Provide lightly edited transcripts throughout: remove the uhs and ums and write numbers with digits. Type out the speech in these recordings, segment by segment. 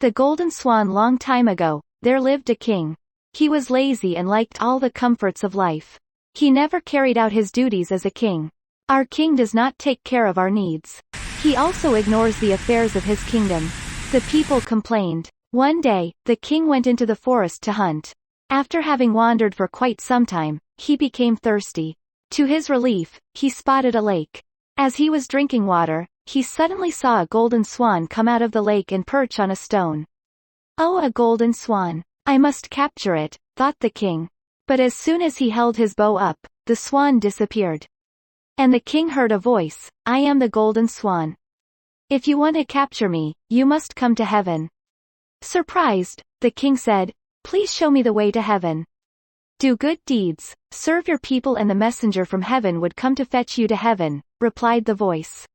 The Golden Swan. Long time ago, there lived a king. He was lazy and liked all the comforts of life. He never carried out his duties as a king. Our king does not take care of our needs. He also ignores the affairs of his kingdom. The people complained. One day, the king went into the forest to hunt. After having wandered for quite some time, he became thirsty. To his relief, he spotted a lake. As he was drinking water, he suddenly saw a golden swan come out of the lake and perch on a stone. "Oh, a golden swan! I must capture it," thought the king. But as soon as he held his bow up, the swan disappeared. And the king heard a voice, "I am the Golden Swan. If you want to capture me, you must come to heaven." Surprised, the king said, "Please show me the way to heaven." "Do good deeds, serve your people and the messenger from heaven would come to fetch you to heaven," replied the voice.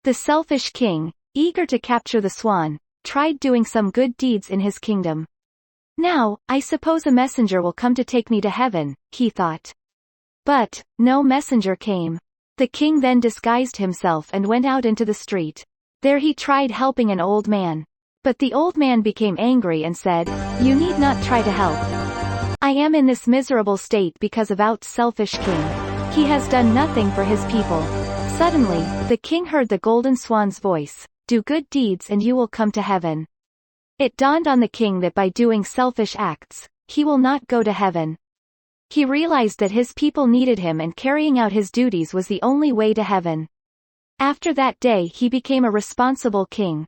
The selfish king, eager to capture the swan, tried doing some good deeds in his kingdom. "Now, I suppose a messenger will come to take me to heaven," he thought. But no messenger came. The king then disguised himself and went out into the street. There he tried helping an old man. But the old man became angry and said, "You need not try to help. I am in this miserable state because of our selfish king. He has done nothing for his people." Suddenly, the king heard the Golden Swan's voice, "Do good deeds and you will come to heaven." It dawned on the king that by doing selfish acts, he will not go to heaven. He realized that his people needed him and carrying out his duties was the only way to heaven. After that day he became a responsible king.